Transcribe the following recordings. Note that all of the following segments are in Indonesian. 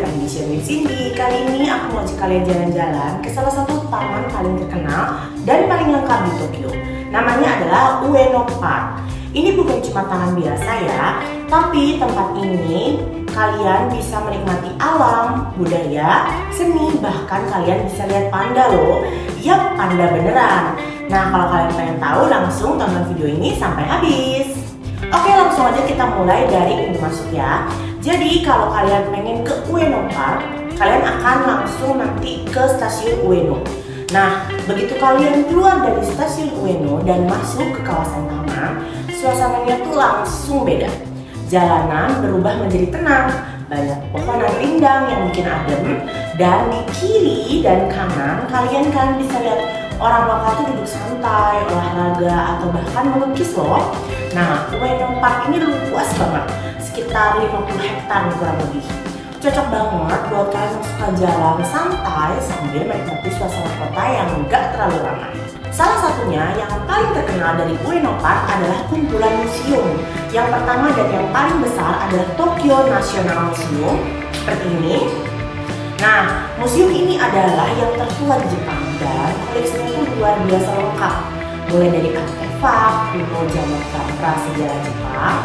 lagi di Share with Cindy. Kali ini aku mau ajak kalian jalan-jalan ke salah satu taman paling terkenal dan paling lengkap di Tokyo. Namanya adalah Ueno Park. Ini bukan cuma taman biasa ya, tapi tempat ini kalian bisa menikmati alam, budaya, seni, bahkan kalian bisa lihat panda loh. Yap, panda beneran. Nah, kalau kalian pengen tahu, langsung tonton video ini sampai habis. Oke, langsung aja kita mulai dari pintu masuk ya. Jadi kalau kalian pengen ke Ueno Park, kalian akan langsung nanti ke stasiun Ueno. Nah, begitu kalian keluar dari stasiun Ueno dan masuk ke kawasan taman, suasananya tuh langsung beda. Jalanan berubah menjadi tenang, banyak pohonan rindang yang bikin adem, dan di kiri dan kanan kalian kan bisa lihat orang lokal tuh duduk santai, olahraga, atau bahkan melukis loh. Nah, Ueno Park ini luas banget, sekitar 50 hektar kurang lebih. Cocok banget buat kalian yang suka jalan santai sambil menikmati suasana kota yang gak terlalu ramai. Salah satunya yang paling terkenal dari Ueno Park adalah kumpulan museum. Yang pertama dan yang paling besar adalah Tokyo National Museum, seperti ini. Nah, museum ini adalah yang tertua di Jepang dan koleksinya itu luar biasa lengkap. Mulai dari artefak, kuno zaman prasejarah Jepang,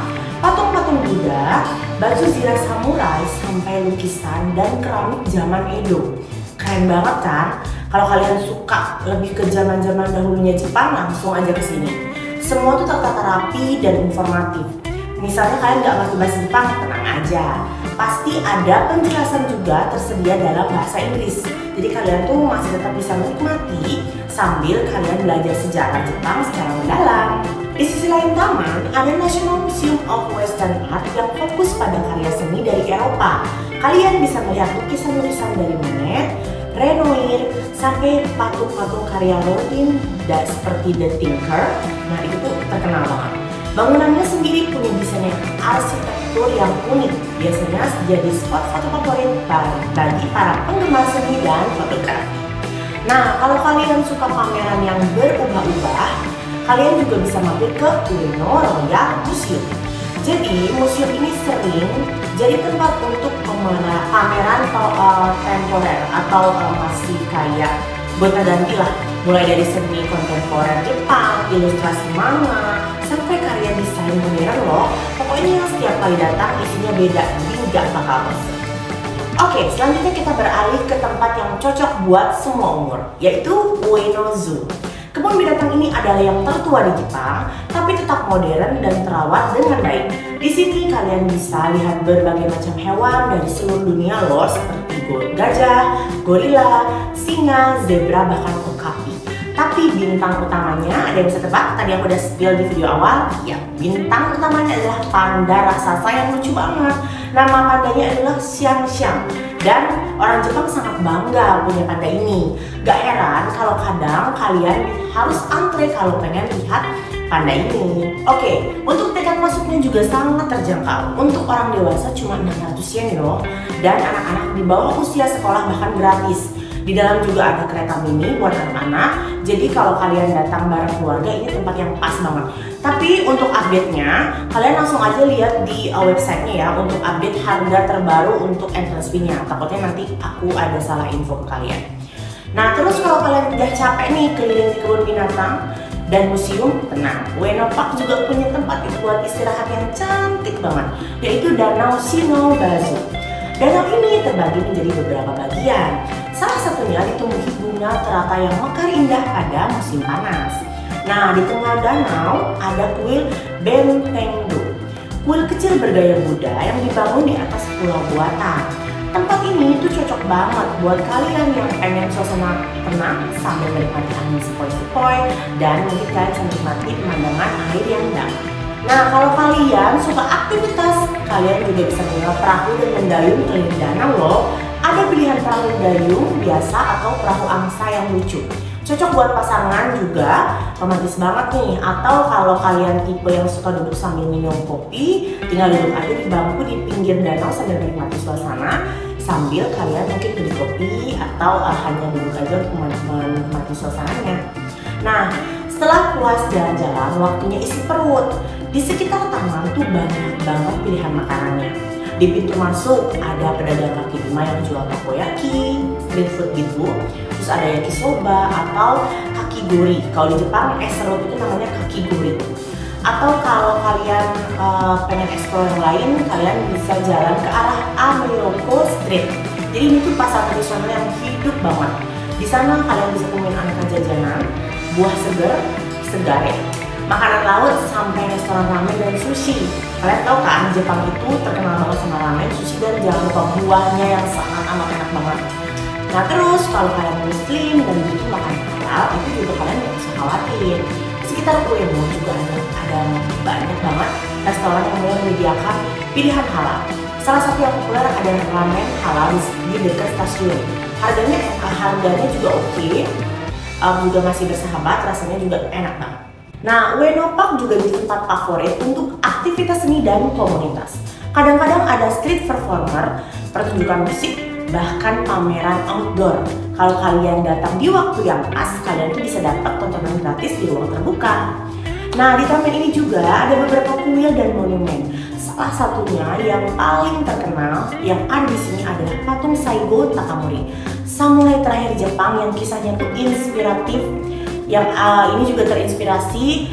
patung-patung Buddha, baju zirah samurai, sampai lukisan dan keramik zaman Edo. Keren banget kan? Kalau kalian suka lebih ke zaman-zaman dahulunya Jepang, langsung aja ke sini. Semua tuh tertata rapi dan informatif. Misalnya kalian nggak ngerti bahasa Jepang, tenang aja. Pasti ada penjelasan juga tersedia dalam bahasa Inggris. Jadi kalian tuh masih tetap bisa menikmati sambil kalian belajar sejarah Jepang secara mendalam. Di sisi lain taman, ada National Museum of Western Art yang fokus pada karya seni dari Eropa. Kalian bisa melihat lukisan-lukisan dari Monet, Renoir, sampai patung-patung karya Rodin dan seperti The Tinker. Nah, itu tuh terkenal banget. Bangunannya sendiri punya desain arsitektur yang unik, biasanya jadi spot foto favorit bagi para penggemar seni dan fotografi. Nah, kalau kalian suka pameran yang berubah-ubah, kalian juga bisa mampir ke Ueno Royal Museum. Jadi, museum ini sering jadi tempat untuk pameran temporer atau masih kayak gonta-ganti lah. Mulai dari seni kontemporer Jepang, ilustrasi manga, sampai karya desain modern loh. Pokoknya setiap kali datang isinya beda, jadi nggak bakal bosan. Oke, selanjutnya kita beralih ke tempat yang cocok buat semua umur, yaitu Ueno Zoo. Kebun binatang ini adalah yang tertua di Jepang, tapi tetap modern dan terawat dengan baik. Di sini kalian bisa lihat berbagai macam hewan dari seluruh dunia loh, seperti gajah, gorila, singa, zebra, bahkan okapi. Tapi bintang utamanya, ada yang bisa tebak? Tadi aku udah spill di video awal. Ya, bintang utamanya adalah panda raksasa yang lucu banget. Nama pandanya adalah Xiang Xiang. Dan orang Jepang sangat bangga punya panda ini. Gak heran kalau kadang kalian harus antre kalau pengen lihat panda ini. Oke, untuk tiket masuknya juga sangat terjangkau. Untuk orang dewasa cuma 600 yen loh. Dan anak-anak di bawah usia sekolah bahkan gratis. Di dalam juga ada kereta mini buat anak-anak. Jadi kalau kalian datang bareng keluarga, ini tempat yang pas banget. Tapi untuk update-nya, kalian langsung aja lihat di website-nya ya, untuk update harga terbaru untuk entrance fee-nya. Takutnya nanti aku ada salah info ke kalian. Nah, terus kalau kalian udah capek nih keliling di kebun binatang dan museum, tenang, Ueno Park juga punya tempat buat istirahat yang cantik banget, yaitu Danau Shinobazu. Danau ini terbagi menjadi beberapa bagian. Salah satunya ditumbuhi bunga teratai yang mekar indah pada musim panas. Nah, di tengah danau ada kuil Bentengdo, kuil kecil bergaya Buddha yang dibangun di atas pulau buatan. Tempat ini tuh cocok banget buat kalian yang pengen suasana tenang sambil menikmati angin sepoi-sepoi, dan mungkin kalian bisa menikmati pemandangan air yang damai. Nah, kalau kalian suka aktivitas, kalian juga bisa menyewa perahu dan mendayung keliling danau loh. Ada pilihan perahu dayung biasa atau perahu angsa yang lucu. Cocok buat pasangan juga, romantis banget nih. Atau kalau kalian tipe yang suka duduk sambil minum kopi, tinggal duduk aja di bangku di pinggir danau sambil menikmati suasana, sambil kalian mungkin beli kopi atau hanya duduk aja untuk menikmati suasananya. Nah, setelah puas jalan-jalan, waktunya isi perut. Di sekitar taman tuh banyak banget pilihan makanannya. Di pintu masuk ada pedagang kaki lima yang jual takoyaki, street food gitu. Terus ada yakisoba atau kakigori. Kalau di Jepang es serut itu namanya kakigori. Atau kalau kalian pengen explore yang lain, kalian bisa jalan ke arah Ameoko Street. Jadi ini tuh pasar tradisional yang hidup banget. Di sana kalian bisa temuin aneka jajanan, buah segar, makanan laut sampai restoran ramen dan sushi. Kalian tahu kan Jepang itu terkenal banget sama ramen, sushi, dan jangan lupa buahnya yang sangat amat enak banget. Nah terus kalau kalian muslim dan butuh makan halal, itu juga kalian gak usah khawatir. Di sekitar Ueno juga ada banyak banget restoran yang mulai menyediakan pilihan halal. Salah satu yang populer ada ramen halal di dekat stasiun. Harganya juga oke, juga masih bersahabat, rasanya juga enak banget. Nah, Ueno Park juga jadi tempat favorit untuk aktivitas seni dan komunitas. Kadang-kadang ada street performer, pertunjukan musik, bahkan pameran outdoor. Kalau kalian datang di waktu yang pas, kalian tuh bisa dapat tontonan gratis di ruang terbuka. Nah, di taman ini juga ada beberapa kuil dan monumen. Salah satunya yang paling terkenal yang ada di sini adalah patung Saigo Takamori, samurai terakhir Jepang yang kisahnya tuh inspiratif. Yang ini juga terinspirasi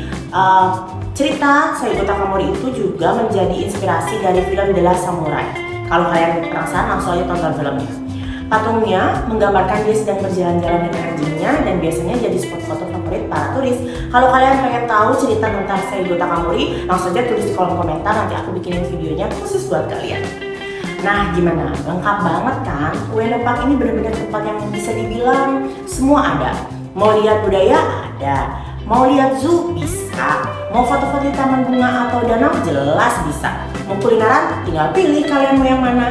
cerita Saigo Takamori itu juga menjadi inspirasi dari film The Last Samurai. Kalau kalian penasaran, langsung aja tonton filmnya. Patungnya menggambarkan dia sedang berjalan-jalan dengan anjingnya dan biasanya jadi spot foto favorit para turis. Kalau kalian pengen tahu cerita tentang Saigo Takamori, langsung aja tulis di kolom komentar, nanti aku bikinin videonya khusus buat kalian. Nah gimana? Lengkap banget kan? Ueno Park ini benar-benar tempat yang bisa dibilang semua ada. Mau lihat budaya ada, mau lihat zoo bisa, mau foto-foto di taman bunga atau danau jelas bisa. Mau kulineran tinggal pilih kalian mau yang mana.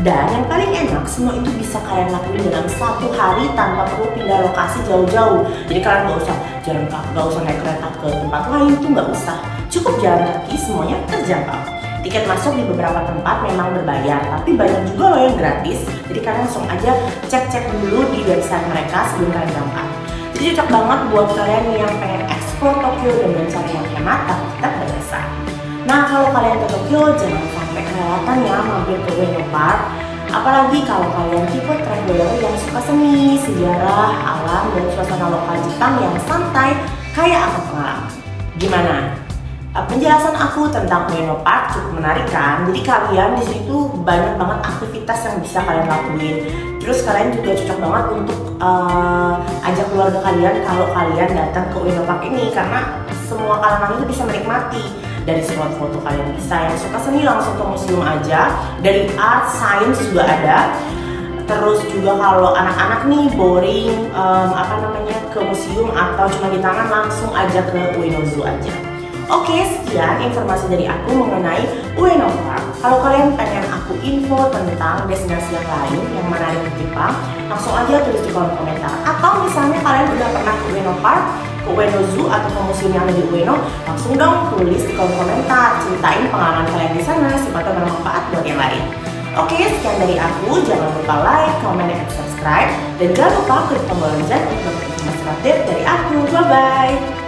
Dan yang paling enak, semua itu bisa kalian lakuin dalam satu hari tanpa perlu pindah lokasi jauh-jauh. Jadi kalian nggak usah jalan kaki, nggak usah naik kereta ke tempat lain, tuh nggak usah. Cukup jalan kaki, semuanya terjangkau. Tiket masuk di beberapa tempat memang berbayar, tapi banyak juga loh yang gratis. Jadi kalian langsung aja cek-cek dulu di website mereka sebelum kalian berangkat. Jadi cocok banget buat kalian yang pengen explore Tokyo dan mencari yang hemat tapi tetap berkesan. Nah kalau kalian ke Tokyo jangan sampai kelewatan ya mampir ke Ueno Park. Apalagi kalau kalian tipe traveler yang suka seni, sejarah, alam, dan suasana lokal Jepang yang santai kayak aku pengalaman. Gimana? Penjelasan aku tentang Ueno Park cukup menarik kan? Jadi kalian di situ banyak banget aktivitas yang bisa kalian lakuin. Terus kalian juga cocok banget untuk ajak keluarga kalian kalau kalian datang ke Ueno Park ini, karena semua kalangan itu bisa menikmati. Dari spot foto kalian bisa, yang suka seni langsung ke museum aja. Dari art, science juga ada. Terus juga kalau anak-anak nih boring ke museum atau cuma di taman, langsung aja ke Ueno Zoo aja. Oke, sekian informasi dari aku mengenai Ueno Park. Kalau kalian pengen aku info tentang destinasi yang lain yang menarik di Jepang, langsung aja tulis di kolom komentar. Atau misalnya kalian udah pernah ke Ueno Park, ke Ueno Zoo, atau ke museum yang ada di Ueno, langsung dong tulis di kolom komentar, ceritain pengalaman kalian di sana, siapa tahu bermanfaat buat yang lain. Oke, sekian dari aku. Jangan lupa like, comment, dan subscribe. Dan jangan lupa klik tombol lonceng untuk mendapatkan informasi update dari aku. Bye-bye!